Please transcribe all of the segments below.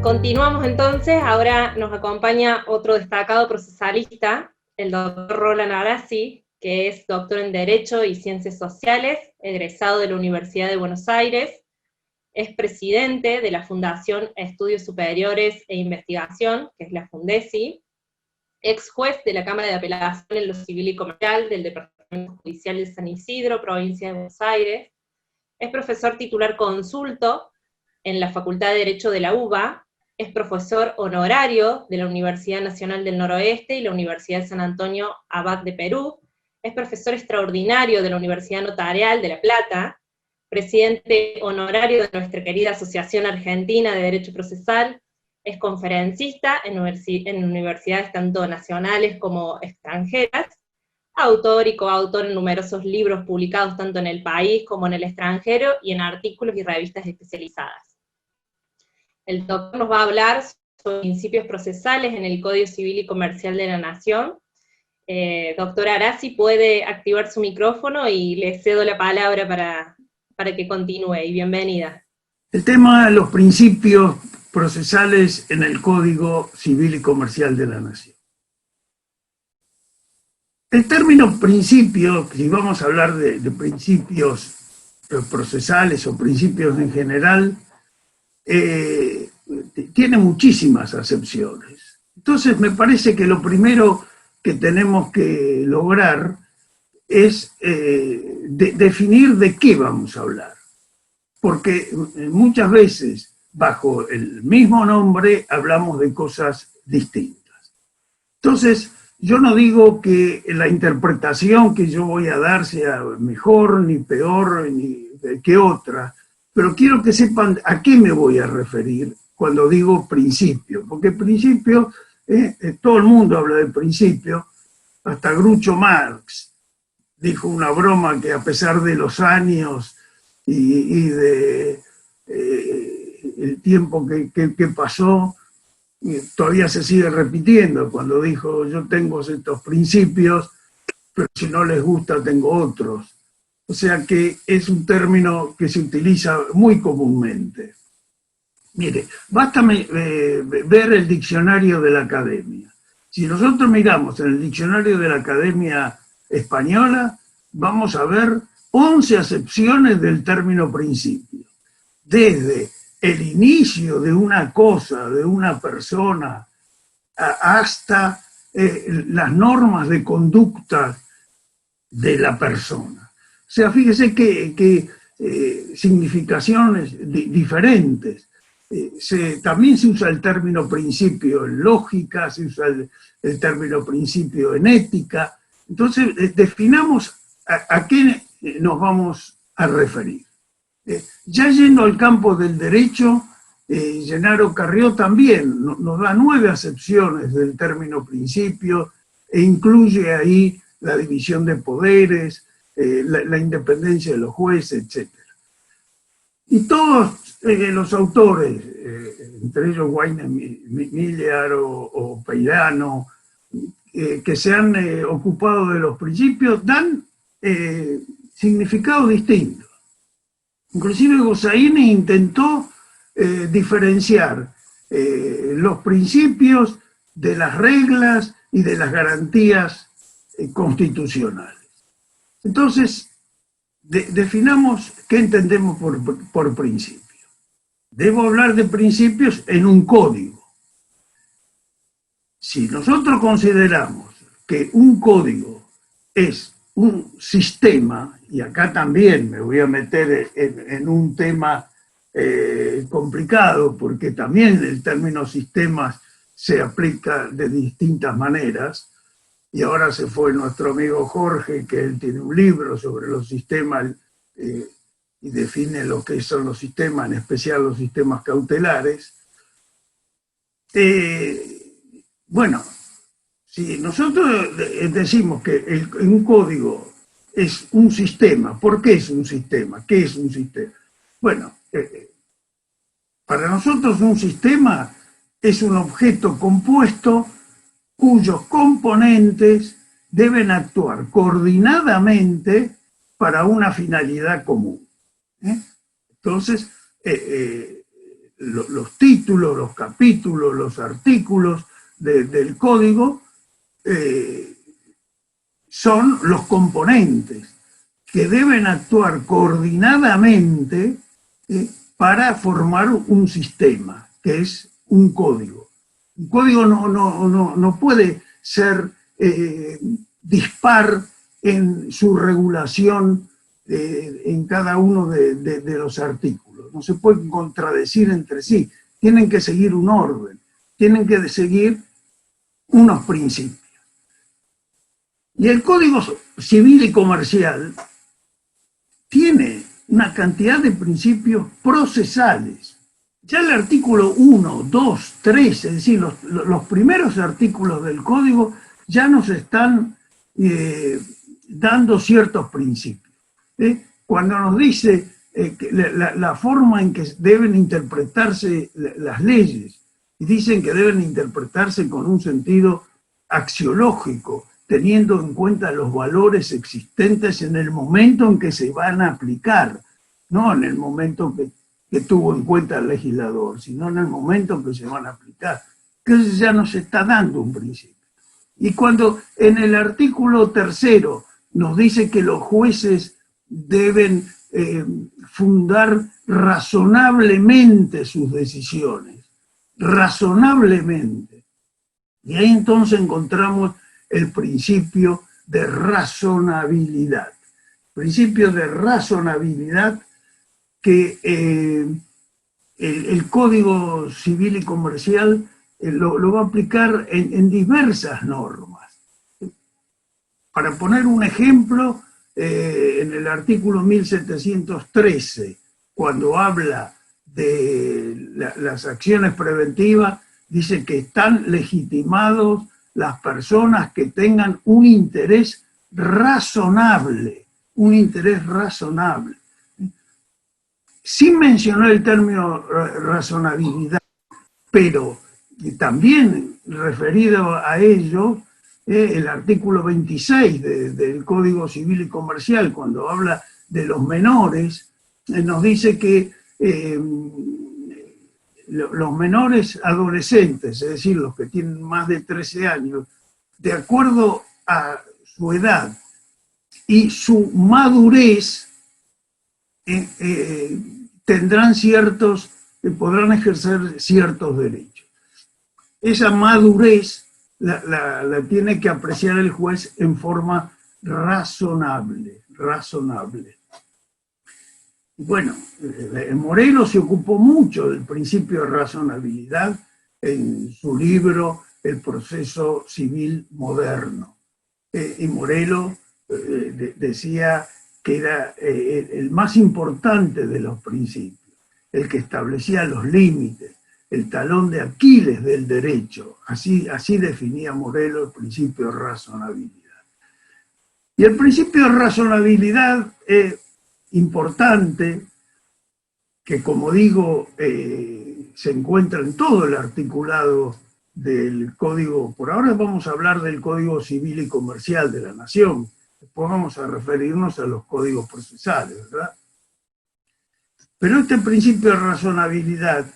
Continuamos entonces, ahora nos acompaña otro destacado procesalista, el doctor Roland Arasi, que es doctor en Derecho y Ciencias Sociales, egresado de la Universidad de Buenos Aires, es presidente de la Fundación Estudios Superiores e Investigación, que es la Fundesi, ex juez de la Cámara de Apelación en lo Civil y Comercial del Departamento Judicial de San Isidro, provincia de Buenos Aires, es profesor titular consulto en la Facultad de Derecho de la UBA, es profesor honorario de la Universidad Nacional del Noroeste y la Universidad de San Antonio Abad de Perú, es profesor extraordinario de la Universidad Notarial de La Plata, presidente honorario de nuestra querida Asociación Argentina de Derecho Procesal, es conferencista en universidades tanto nacionales como extranjeras, autor y coautor en numerosos libros publicados tanto en el país como en el extranjero y en artículos y revistas especializadas. El doctor nos va a hablar sobre principios procesales en el Código Civil y Comercial de la Nación. Doctor Arasi, puede activar su micrófono y le cedo la palabra para que continúe, y bienvenida. El tema de los principios procesales en el Código Civil y Comercial de la Nación. El término principio, si vamos a hablar de principios procesales o principios en general, tiene muchísimas acepciones. Entonces me parece que lo primero que tenemos que lograr es definir de qué vamos a hablar. Porque muchas veces bajo el mismo nombre hablamos de cosas distintas. Entonces, yo no digo que la interpretación que yo voy a dar sea mejor, ni peor, ni que otra, pero quiero que sepan a qué me voy a referir cuando digo principio, porque principio, todo el mundo habla de principio, hasta Groucho Marx dijo una broma que a pesar de los años y de el tiempo que pasó, todavía se sigue repitiendo cuando dijo: yo tengo estos principios, pero si no les gusta tengo otros. O sea que es un término que se utiliza muy comúnmente. Mire, basta ver el diccionario de la Academia. Si nosotros miramos en el diccionario de la Academia Española, vamos a ver 11 acepciones del término principio. Desde el inicio de una cosa, de una persona, hasta las normas de conducta de la persona. O sea, fíjese que significaciones diferentes. También se usa el término principio en lógica, se usa el término principio en ética. Entonces, definamos a qué nos vamos a referir. Ya yendo al campo del derecho, Gennaro Carrió también nos da 9 acepciones del término principio e incluye ahí la división de poderes, la independencia de los jueces, etc. Y todos los autores, entre ellos Wayne Miller o Peirano, que se han ocupado de los principios, dan significados distintos. Inclusive Gossaini intentó diferenciar los principios de las reglas y de las garantías constitucionales. Entonces, definamos qué entendemos por principio. Debo hablar de principios en un código. Si nosotros consideramos que un código es un sistema, y acá también me voy a meter en un tema complicado, porque también el término sistemas se aplica de distintas maneras, y ahora se fue nuestro amigo Jorge, que él tiene un libro sobre los sistemas y define lo que son los sistemas, en especial los sistemas cautelares. Bueno, si nosotros decimos que un código es un sistema, ¿por qué es un sistema? ¿Qué es un sistema? Bueno, para nosotros un sistema es un objeto compuesto cuyos componentes deben actuar coordinadamente para una finalidad común. Entonces, los títulos, los capítulos, los artículos del código son los componentes que deben actuar coordinadamente para formar un sistema, que es un código. Un código no puede ser dispar en su regulación en cada uno de los artículos. No se pueden contradecir entre sí. Tienen que seguir un orden, tienen que seguir unos principios. Y el Código Civil y Comercial tiene una cantidad de principios procesales. Ya el artículo 1, 2, 3, es decir, los primeros artículos del Código ya nos están dando ciertos principios. Cuando nos dice que la forma en que deben interpretarse las leyes, y dicen que deben interpretarse con un sentido axiológico, teniendo en cuenta los valores existentes en el momento en que se van a aplicar, no en el momento que tuvo en cuenta el legislador, sino en el momento en que se van a aplicar, que ya nos está dando un principio. Y cuando en el artículo 3 nos dice que los jueces deben fundar razonablemente sus decisiones, razonablemente, y ahí entonces encontramos el principio de razonabilidad. Principio de razonabilidad que el Código Civil y Comercial lo va a aplicar en diversas normas. Para poner un ejemplo, en el artículo 1713, cuando habla de las acciones preventivas, dice que están legitimados las personas que tengan un interés razonable, Sin mencionar el término razonabilidad, pero también referido a ello, el artículo 26 del Código Civil y Comercial, cuando habla de los menores, nos dice que los menores adolescentes, es decir, los que tienen más de 13 años, de acuerdo a su edad y su madurez, podrán ejercer ciertos derechos. Esa madurez la tiene que apreciar el juez en forma razonable. Bueno, Morelo se ocupó mucho del principio de razonabilidad en su libro El proceso civil moderno. Y Morelo decía que era el más importante de los principios, el que establecía los límites, el talón de Aquiles del derecho. Así definía Morelo el principio de razonabilidad. Y el principio de razonabilidad es importante, que como digo, se encuentra en todo el articulado del Código. Por ahora vamos a hablar del Código Civil y Comercial de la Nación. Después vamos a referirnos a los códigos procesales, ¿verdad? Pero este principio de razonabilidad,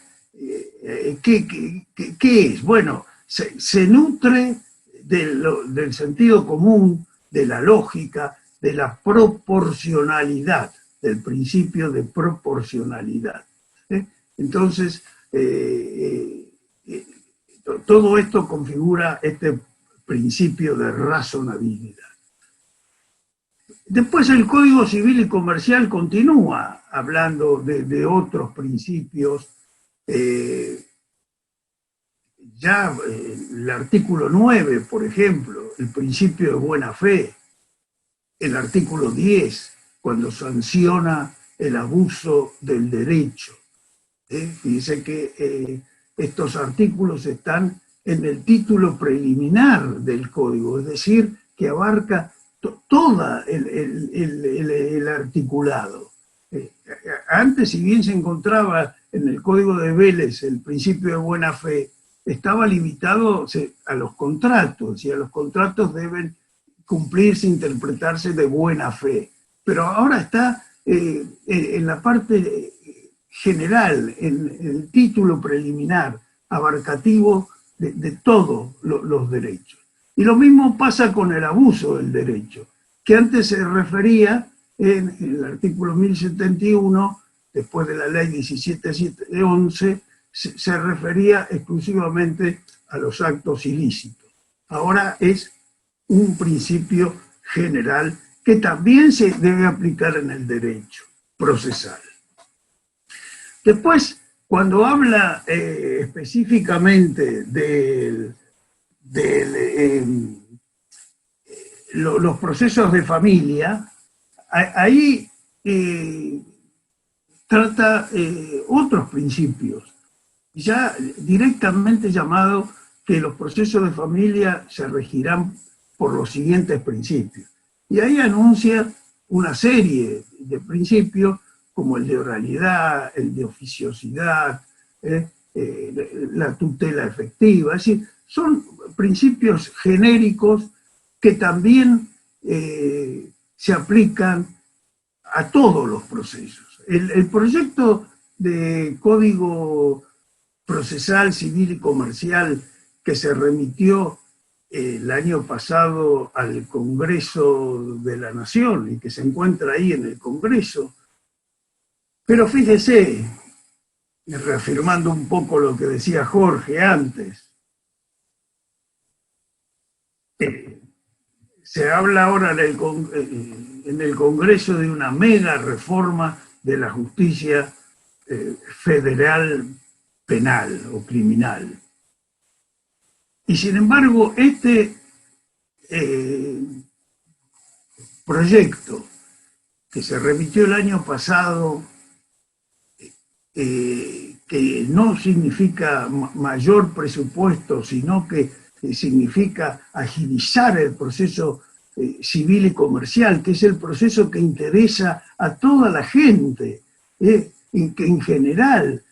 ¿qué es? Bueno, se nutre del sentido común, de la lógica, de la proporcionalidad, del principio de proporcionalidad. Entonces, todo esto configura este principio de razonabilidad. Después el Código Civil y Comercial continúa hablando de otros principios. El artículo 9, por ejemplo, el principio de buena fe. El artículo 10, cuando sanciona el abuso del derecho. Dice que estos artículos están en el título preliminar del Código, es decir, que abarca todo el articulado. Antes, si bien se encontraba en el Código de Vélez el principio de buena fe, estaba limitado a los contratos, y a los contratos deben cumplirse, interpretarse de buena fe. Pero ahora está en la parte general, en el título preliminar, abarcativo de todos los derechos. Y lo mismo pasa con el abuso del derecho, que antes se refería en el artículo 1071, después de la ley 1711, se refería exclusivamente a los actos ilícitos. Ahora es un principio general que también se debe aplicar en el derecho procesal. Después, cuando habla específicamente de los procesos de familia, ahí trata otros principios, ya directamente llamado que los procesos de familia se regirán por los siguientes principios. Y ahí anuncia una serie de principios como el de oralidad, el de oficiosidad, la tutela efectiva. Es decir, son principios genéricos que también se aplican a todos los procesos. El proyecto de Código Procesal, Civil y Comercial que se remitió el año pasado al Congreso de la Nación y que se encuentra ahí en el Congreso. Pero fíjese, reafirmando un poco lo que decía Jorge antes, se habla ahora en el Congreso de una mega reforma de la justicia federal penal o criminal. Y sin embargo, este proyecto que se remitió el año pasado, que no significa mayor presupuesto, sino que significa agilizar el proceso civil y comercial, que es el proceso que interesa a toda la gente, y que en general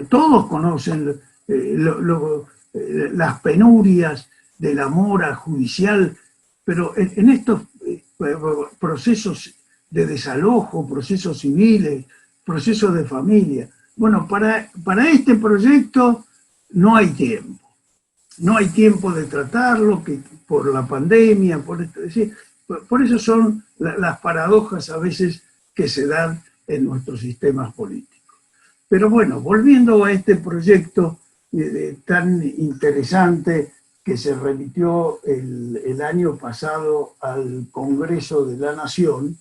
todos conocen las penurias de la mora judicial, pero en estos procesos de desalojo, procesos civiles, procesos de familia, bueno, para este proyecto no hay tiempo. No hay tiempo de tratarlo por la pandemia, por eso son las paradojas a veces que se dan en nuestros sistemas políticos. Pero bueno, volviendo a este proyecto tan interesante que se remitió el año pasado al Congreso de la Nación,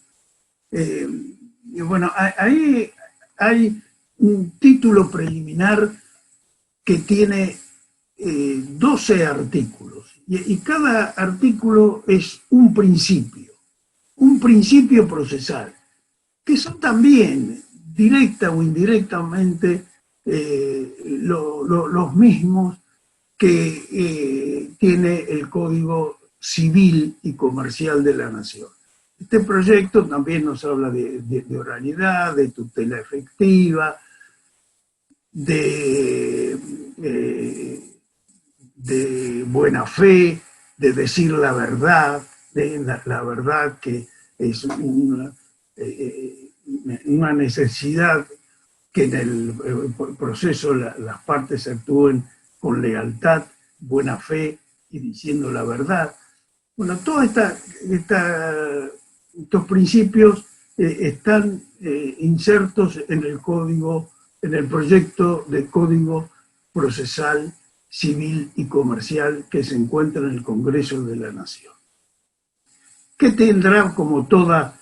bueno, ahí hay un título preliminar que tiene 12 artículos, y cada artículo es un principio procesal, que son también directa o indirectamente los mismos que tiene el Código Civil y Comercial de la Nación. Este proyecto también nos habla de oralidad, de tutela efectiva, de buena fe, de decir la verdad, la verdad que es una necesidad que en el proceso las partes actúen con lealtad, buena fe y diciendo la verdad. Bueno, todos estos principios están insertos en el proyecto de Código Procesal, Civil y Comercial que se encuentra en el Congreso de la Nación, que tendrá, como toda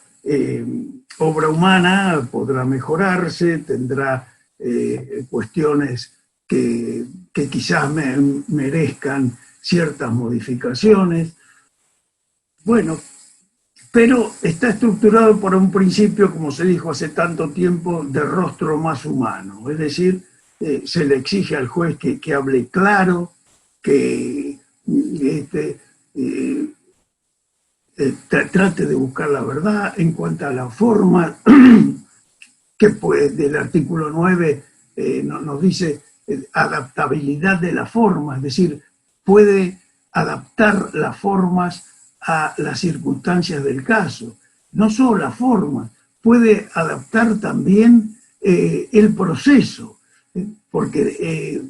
obra humana, podrá mejorarse, tendrá cuestiones que quizás merezcan ciertas modificaciones. Bueno, pero está estructurado por un principio, como se dijo hace tanto tiempo, de rostro más humano. Es decir, se le exige al juez que hable claro, que trate de buscar la verdad. En cuanto a la forma, que pues, del artículo 9 nos dice adaptabilidad de la forma, es decir, puede adaptar las formas a las circunstancias del caso. No solo las formas, puede adaptar también el proceso, porque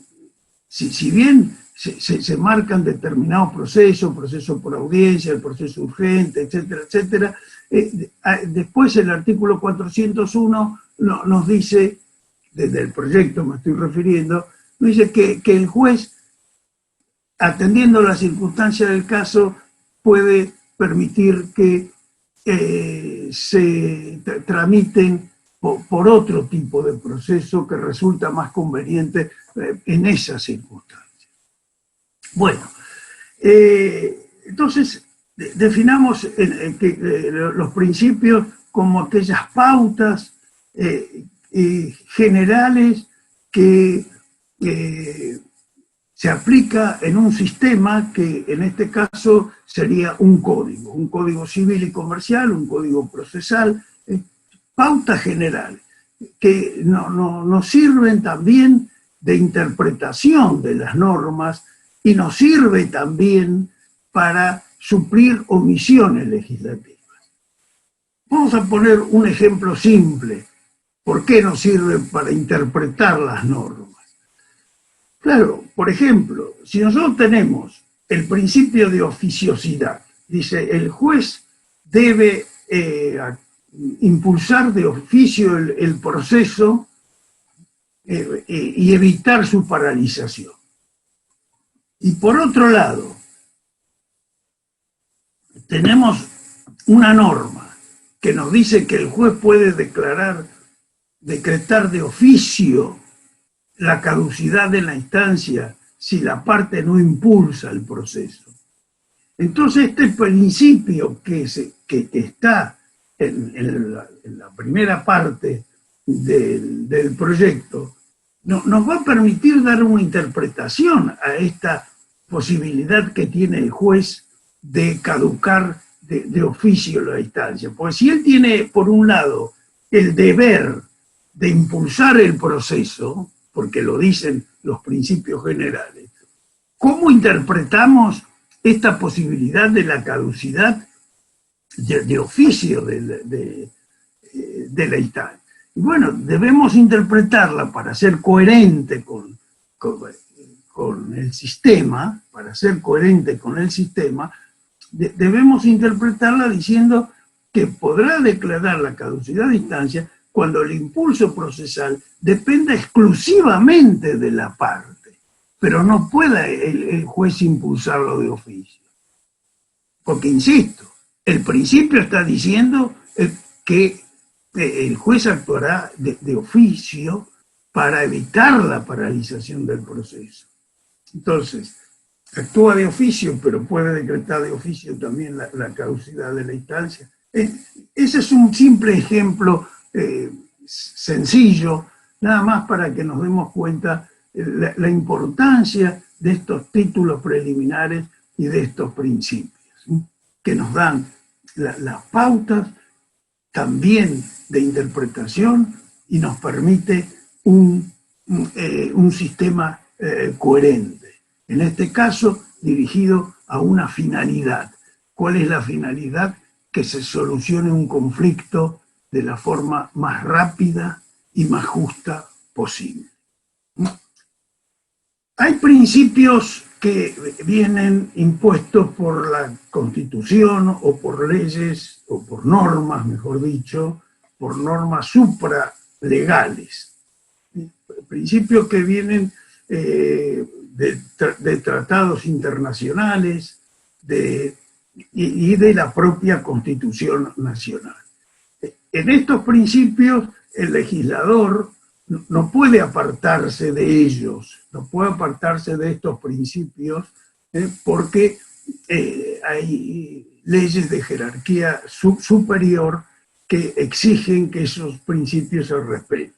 si bien se marcan determinados procesos, proceso por audiencia, el proceso urgente, etcétera, etcétera, después el artículo 401 nos dice, desde el proyecto me estoy refiriendo, nos dice que el juez, atendiendo las circunstancias del caso, puede permitir que se tramiten por otro tipo de proceso que resulta más conveniente en esas circunstancias. Bueno, entonces definamos los principios como aquellas pautas generales que se aplica en un sistema que en este caso sería un código civil y comercial, un código procesal, pautas generales que nos sirven también de interpretación de las normas y nos sirve también para suplir omisiones legislativas. Vamos a poner un ejemplo simple. ¿Por qué nos sirve para interpretar las normas? Claro, por ejemplo, si nosotros tenemos el principio de oficiosidad, dice el juez debe impulsar de oficio el proceso y evitar su paralización. Y por otro lado, tenemos una norma que nos dice que el juez puede decretar de oficio la caducidad de la instancia si la parte no impulsa el proceso. Entonces este principio que está en la primera parte del proyecto nos va a permitir dar una interpretación a esta posibilidad que tiene el juez de caducar de oficio la instancia. Porque si él tiene, por un lado, el deber de impulsar el proceso, porque lo dicen los principios generales, ¿cómo interpretamos esta posibilidad de la caducidad de oficio de la instancia? Y bueno, debemos interpretarla para ser coherente con el sistema, debemos interpretarla diciendo que podrá declarar la caducidad de instancia cuando el impulso procesal dependa exclusivamente de la parte, pero no pueda el juez impulsarlo de oficio. Porque, insisto, el principio está diciendo que el juez actuará de oficio para evitar la paralización del proceso. Entonces, actúa de oficio, pero puede decretar de oficio también la caducidad de la instancia. Ese es un simple ejemplo sencillo, nada más para que nos demos cuenta la importancia de estos títulos preliminares y de estos principios, ¿sí? Que nos dan las pautas también de interpretación y nos permite un sistema coherente. En este caso, dirigido a una finalidad. ¿Cuál es la finalidad? Que se solucione un conflicto de la forma más rápida y más justa posible. Hay principios que vienen impuestos por la Constitución o por leyes, o por normas, mejor dicho, por normas supralegales. Principios que vienen de tratados internacionales y de la propia Constitución Nacional. En estos principios, el legislador no puede apartarse de ellos, no puede apartarse de estos principios, porque hay leyes de jerarquía superior que exigen que esos principios se respeten.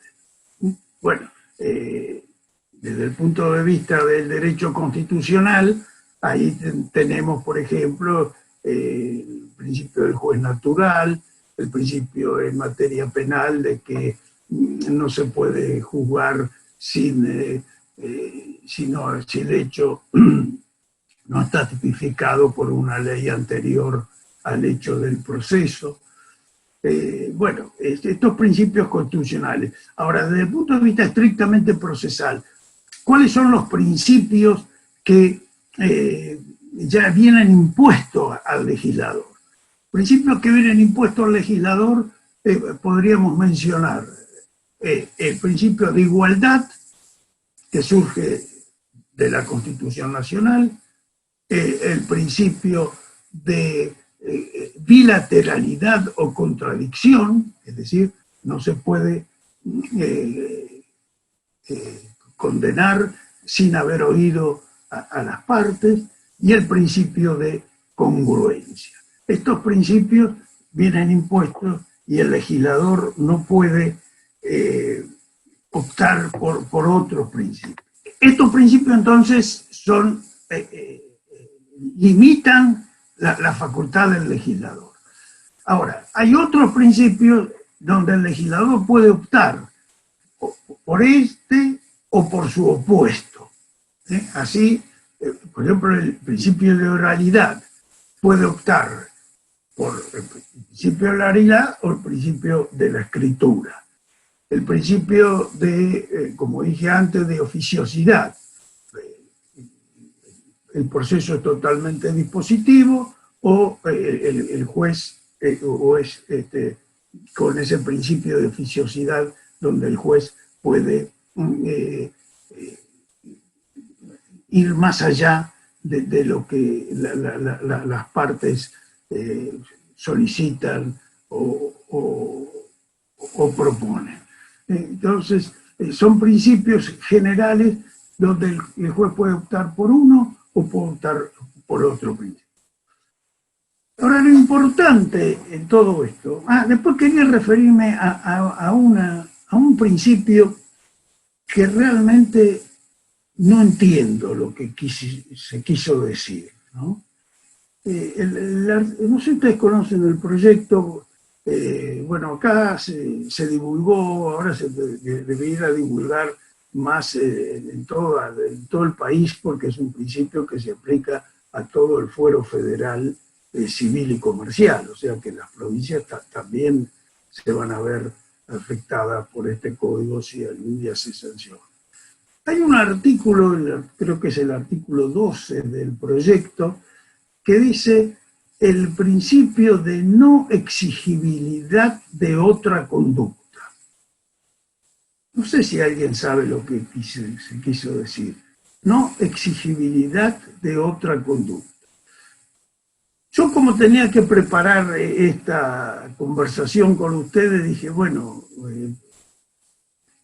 Bueno, desde el punto de vista del derecho constitucional, ahí tenemos, por ejemplo, el principio del juez natural, el principio en materia penal de que no se puede juzgar si el hecho no está tipificado por una ley anterior al hecho del proceso. bueno, estos principios constitucionales. Ahora, desde el punto de vista estrictamente procesal, ¿cuáles son los principios que ya vienen impuestos al legislador? Principios que vienen impuestos al legislador, podríamos mencionar el principio de igualdad, que surge de la Constitución Nacional, el principio de bilateralidad o contradicción, es decir, no se puede condenar sin haber oído a las partes, y el principio de congruencia. Estos principios vienen impuestos y el legislador no puede optar por otros principios. Estos principios entonces limitan la facultad del legislador. Ahora, hay otros principios donde el legislador puede optar por este o por su opuesto. Así, por ejemplo, el principio de oralidad puede optar por el principio de oralidad o el principio de la escritura. El principio de, como dije antes, de oficiosidad. El proceso es totalmente dispositivo o el juez o es con ese principio de oficiosidad donde el juez puede ir más allá de lo que las partes solicitan o proponen. Entonces, son principios generales donde el juez puede optar por uno o puede optar por otro principio. Ahora, lo importante en todo esto, después quería referirme a un principio que realmente no entiendo lo que se quiso decir, ¿no? No sé si ustedes conocen el proyecto, bueno, acá se divulgó, ahora se debería divulgar más en todo el país, porque es un principio que se aplica a todo el fuero federal civil y comercial, o sea que las provincias también se van a ver afectadas por este código si algún día se sanciona. Hay un artículo, creo que es el artículo 12 del proyecto, que dice el principio de no exigibilidad de otra conducta. No sé si alguien sabe lo que se quiso decir. No exigibilidad de otra conducta. Yo, como tenía que preparar esta conversación con ustedes, dije, bueno,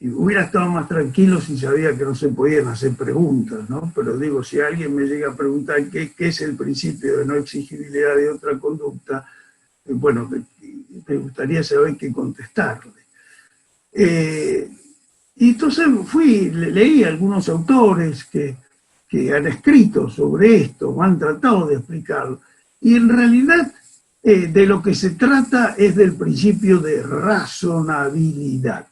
hubiera estado más tranquilo si sabía que no se podían hacer preguntas, ¿no? Pero digo, si alguien me llega a preguntar qué es el principio de no exigibilidad de otra conducta, bueno, me gustaría saber qué contestarle. Y entonces leí a algunos autores que han escrito sobre esto, o han tratado de explicarlo, y en realidad de lo que se trata es del principio de razonabilidad.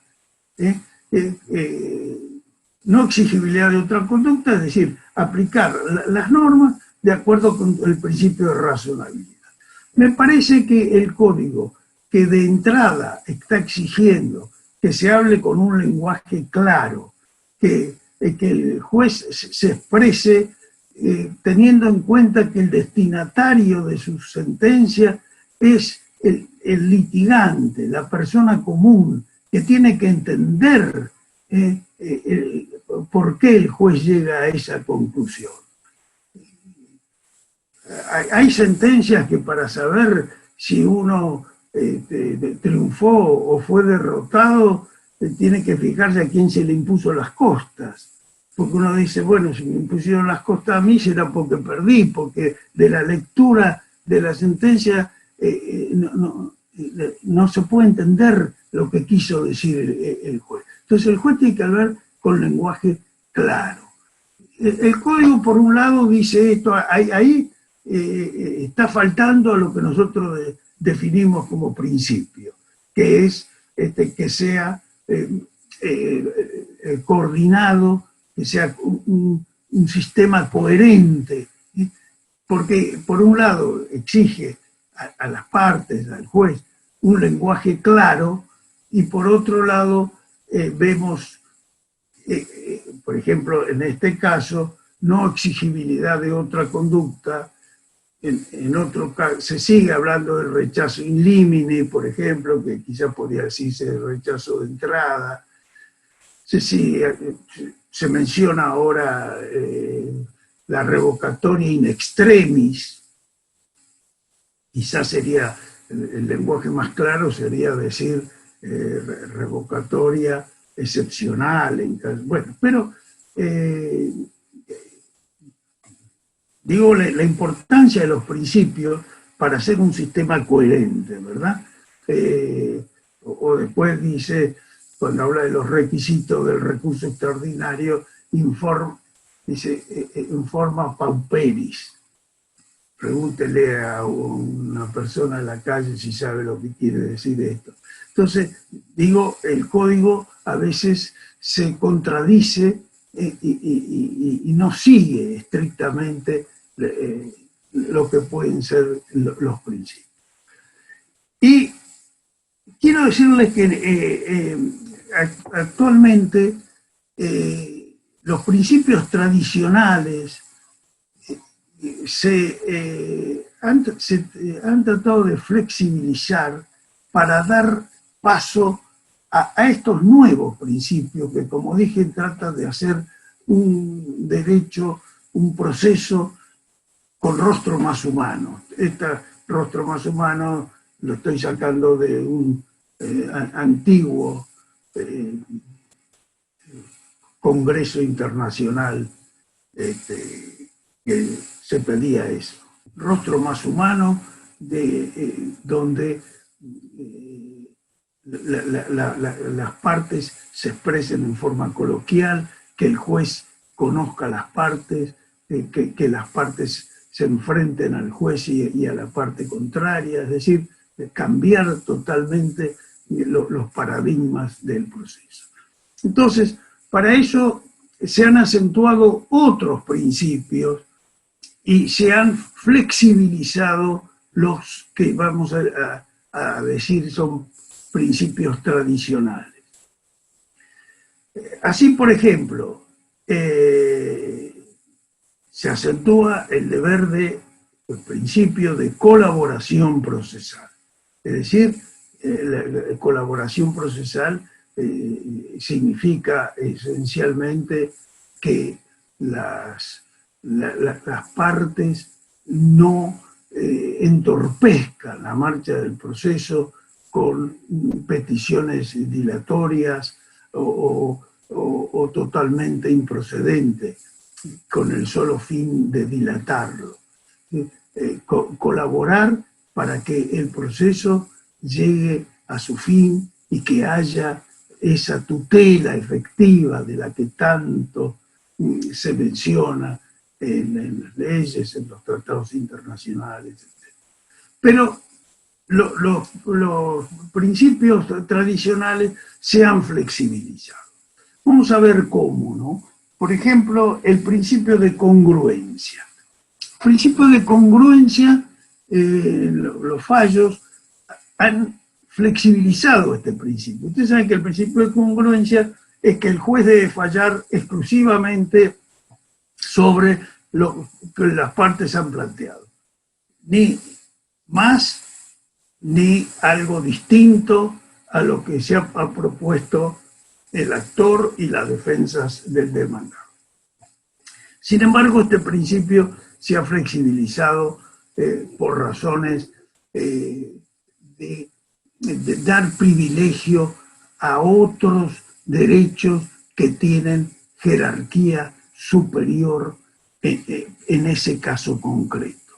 No exigibilidad de otra conducta, es decir, aplicar las normas de acuerdo con el principio de razonabilidad. Me parece que el código que de entrada está exigiendo que se hable con un lenguaje claro, que el juez se exprese teniendo en cuenta que el destinatario de su sentencia es el litigante, la persona común, que tiene que entender por qué el juez llega a esa conclusión. Hay sentencias que para saber si uno triunfó o fue derrotado, tiene que fijarse a quién se le impuso las costas. Porque uno dice, bueno, si me impusieron las costas a mí será porque perdí, porque de la lectura de la sentencia no se puede entender lo que quiso decir el juez. Entonces el juez tiene que hablar con lenguaje claro. El código, por un lado, dice esto, ahí está faltando a lo que nosotros definimos como principio, que es que sea coordinado, que sea un sistema coherente, porque por un lado exige a las partes, al juez, un lenguaje claro, y por otro lado vemos, por ejemplo, en este caso, no exigibilidad de otra conducta. En otro caso, se sigue hablando del rechazo in limine, por ejemplo, que quizás podría decirse el rechazo de entrada. Se menciona ahora la revocatoria in extremis. Quizás sería, el lenguaje más claro sería decir revocatoria excepcional. Bueno, pero digo la importancia de los principios para hacer un sistema coherente, ¿verdad? O después dice, cuando habla de los requisitos del recurso extraordinario, dice, informa pauperis. Pregúntele a una persona en la calle si sabe lo que quiere decir esto. Entonces, digo, el código a veces se contradice y no sigue estrictamente lo que pueden ser los principios. Y quiero decirles que actualmente los principios tradicionales se han tratado de flexibilizar para dar paso a estos nuevos principios que, como dije, tratan de hacer un derecho, un proceso con rostro más humano. Este rostro más humano lo estoy sacando de un antiguo congreso internacional que se pedía eso. Rostro más humano, donde las partes se expresen en forma coloquial, que el juez conozca las partes, que las partes se enfrenten al juez y a la parte contraria, es decir, cambiar totalmente los paradigmas del proceso. Entonces, para eso se han acentuado otros principios y se han flexibilizado los que vamos a decir son principios tradicionales. Así, por ejemplo, se acentúa el principio de colaboración procesal. Es decir, la colaboración procesal significa esencialmente que las partes no entorpezcan la marcha del proceso con peticiones dilatorias o totalmente improcedentes, con el solo fin de dilatarlo. Colaborar para que el proceso llegue a su fin y que haya esa tutela efectiva de la que tanto se menciona en las leyes, en los tratados internacionales, etc. Pero los principios tradicionales se han flexibilizado. Vamos a ver cómo, ¿no? Por ejemplo, el principio de congruencia. El principio de congruencia, los fallos han flexibilizado este principio. Ustedes saben que el principio de congruencia es que el juez debe fallar exclusivamente sobre lo que las partes han planteado. Ni más ni algo distinto a lo que se ha propuesto el actor y las defensas del demandado. Sin embargo, este principio se ha flexibilizado por razones de dar privilegio a otros derechos que tienen jerarquía superior en ese caso concreto.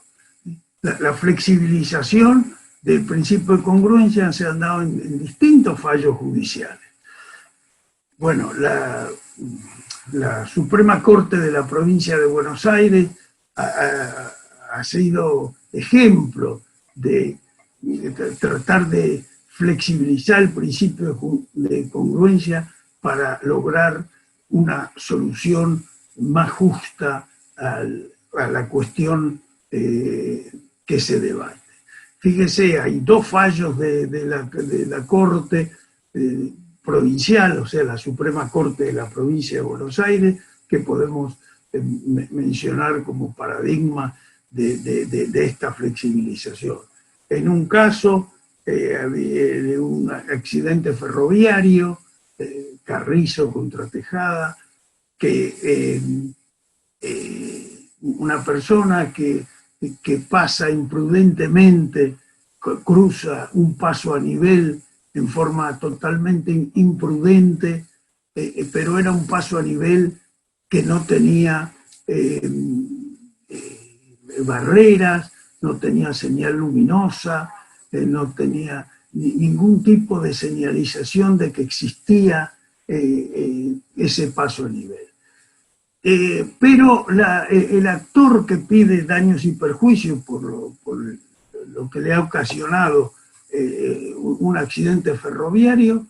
La flexibilización del principio de congruencia se han dado en distintos fallos judiciales. Bueno, la Suprema Corte de la provincia de Buenos Aires ha sido ejemplo de tratar de flexibilizar el principio de congruencia para lograr una solución más justa a la cuestión que se debate. Fíjese, hay dos fallos de la Corte provincial, o sea, la Suprema Corte de la provincia de Buenos Aires, que podemos mencionar como paradigma de esta flexibilización. En un caso, había un accidente ferroviario, Carrizo contra Tejada, que una persona que pasa imprudentemente, cruza un paso a nivel en forma totalmente imprudente, pero era un paso a nivel que no tenía barreras, no tenía señal luminosa, no tenía ningún tipo de señalización de que existía ese paso a nivel. Pero el actor que pide daños y perjuicios por lo que le ha ocasionado un accidente ferroviario,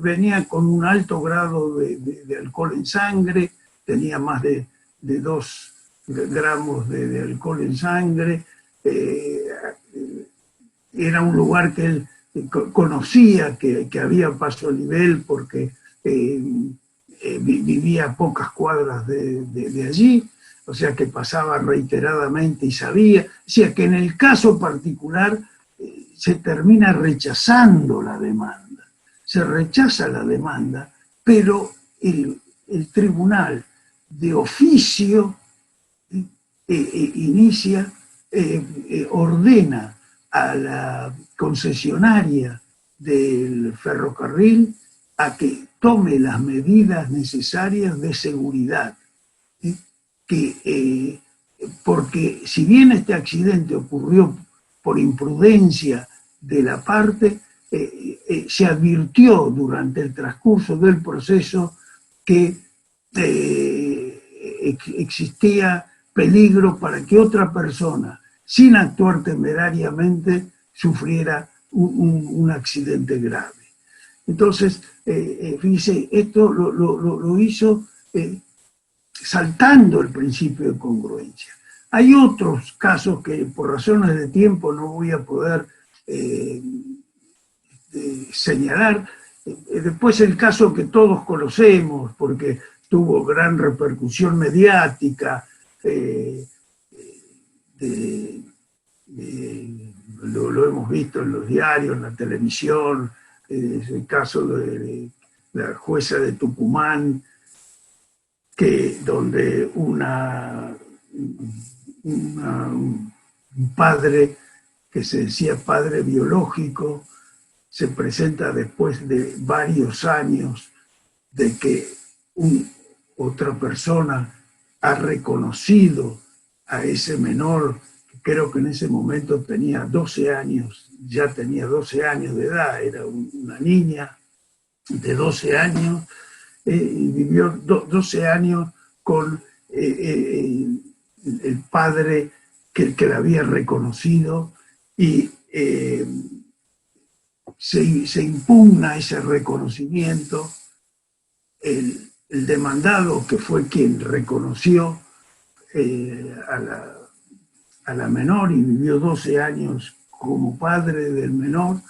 venía con un alto grado de alcohol en sangre, tenía más de 2 gramos de alcohol en sangre, era un lugar que él conocía que había paso a nivel porque vivía a pocas cuadras de allí, o sea que pasaba reiteradamente y sabía, o sea que en el caso particular se termina rechazando la demanda, se rechaza la demanda, pero el tribunal de oficio inicia, ordena a la concesionaria del ferrocarril a que tome las medidas necesarias de seguridad, porque si bien este accidente ocurrió por imprudencia de la parte, se advirtió durante el transcurso del proceso que existía peligro para que otra persona, sin actuar temerariamente, sufriera un accidente grave. Entonces, fíjese, esto lo hizo saltando el principio de congruencia. Hay otros casos que por razones de tiempo no voy a poder señalar. Después el caso que todos conocemos, porque tuvo gran repercusión mediática, lo hemos visto en los diarios, en la televisión, es el caso de la jueza de Tucumán, donde un padre que se decía padre biológico se presenta después de varios años de que otra persona ha reconocido a ese menor, que creo que en ese momento tenía 12 años, ya tenía 12 años de edad, era una niña de 12 años, y vivió 12 años con el padre que la había reconocido, y se impugna ese reconocimiento. El demandado, que fue quien reconoció a la menor y vivió 12 años como padre del menor,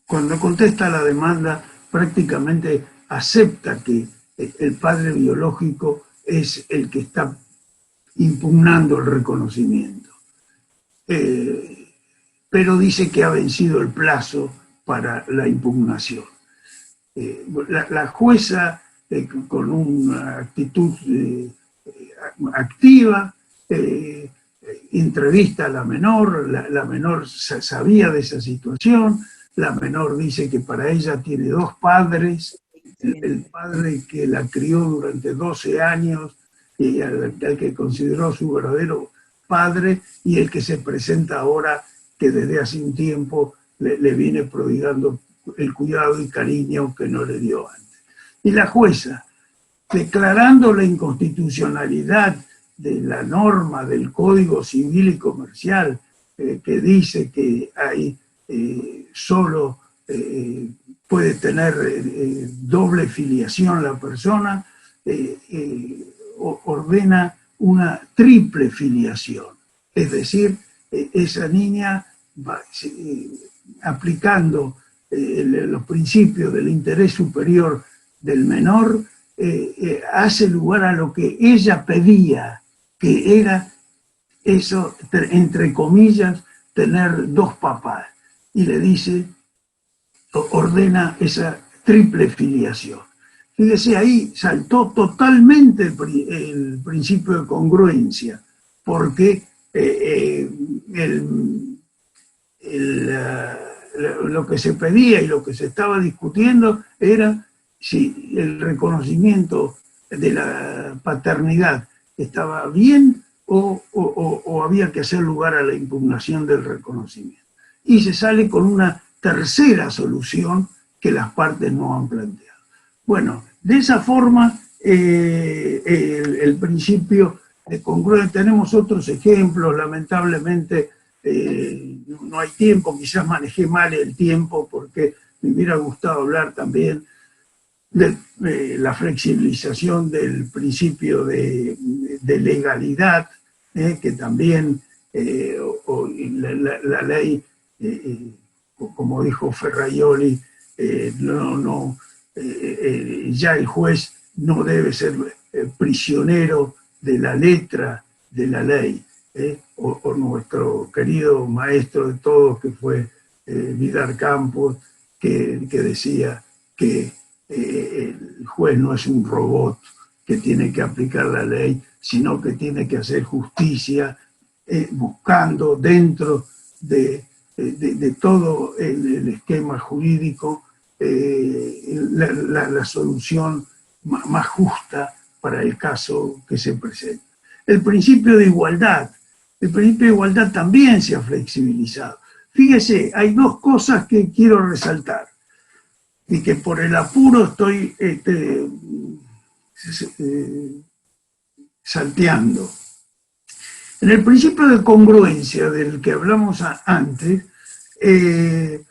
cuando contesta la demanda prácticamente acepta que el padre biológico es el que está impugnando el reconocimiento. Pero dice que ha vencido el plazo para la impugnación. La jueza, con una actitud activa, entrevista a la menor, la menor sabía de esa situación, la menor dice que para ella tiene 2 padres, el padre que la crió durante 12 años, y al que consideró su verdadero padre, y el que se presenta ahora, que desde hace un tiempo le viene prodigando el cuidado y cariño que no le dio antes. Y la jueza, declarando la inconstitucionalidad de la norma del Código Civil y Comercial, que dice que hay solo puede tener doble filiación la persona, ordena una triple filiación, es decir, esa niña va, aplicando los principios del interés superior del menor, hace lugar a lo que ella pedía, que era eso, entre comillas, tener dos papás, y le dice, ordena esa triple filiación. Fíjese, ahí saltó totalmente el principio de congruencia, porque lo que se pedía y lo que se estaba discutiendo era si el reconocimiento de la paternidad estaba bien o había que hacer lugar a la impugnación del reconocimiento. Y se sale con una tercera solución que las partes no han planteado. Bueno, de esa forma el principio de congruencia, tenemos otros ejemplos, lamentablemente no hay tiempo, quizás manejé mal el tiempo porque me hubiera gustado hablar también de la flexibilización del principio de legalidad, que también la ley, como dijo Ferraioli, ya el juez no debe ser prisionero de la letra de la ley, o nuestro querido maestro de todos, que fue Vidal Campos, que decía que el juez no es un robot que tiene que aplicar la ley, sino que tiene que hacer justicia buscando dentro de todo el esquema jurídico la solución más justa para el caso que se presenta. El principio de igualdad también se ha flexibilizado. Fíjese, hay dos cosas que quiero resaltar y que por el apuro estoy salteando. En el principio de congruencia del que hablamos antes, el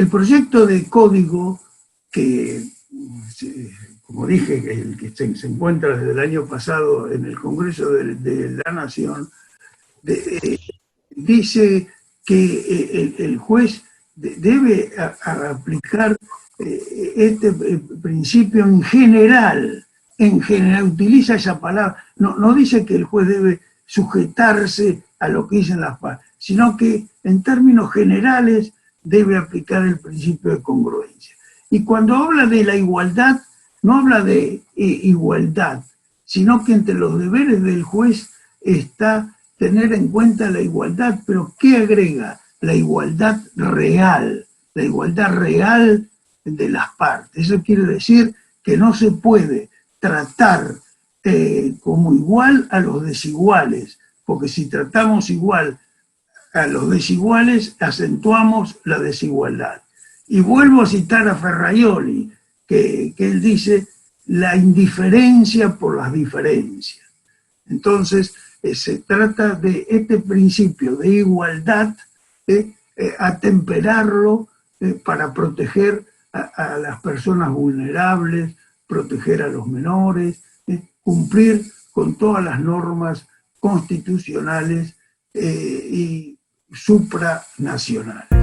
proyecto de código que, como dije, el que se encuentra desde el año pasado en el Congreso de la Nación, dice que el juez debe aplicar este principio en general, utiliza esa palabra, no dice que el juez debe sujetarse a lo que dicen las partes, sino que en términos generales debe aplicar el principio de congruencia. Y cuando habla de la igualdad, no habla de igualdad, sino que entre los deberes del juez está tener en cuenta la igualdad, pero ¿qué agrega? La igualdad real de las partes. Eso quiere decir que no se puede tratar como igual a los desiguales, porque si tratamos igual a los desiguales, acentuamos la desigualdad. Y vuelvo a citar a Ferraioli, que él dice, la indiferencia por las diferencias. Entonces, se trata de este principio de igualdad, atemperarlo para proteger a las personas vulnerables, proteger a los menores, cumplir con todas las normas constitucionales y supranacionales.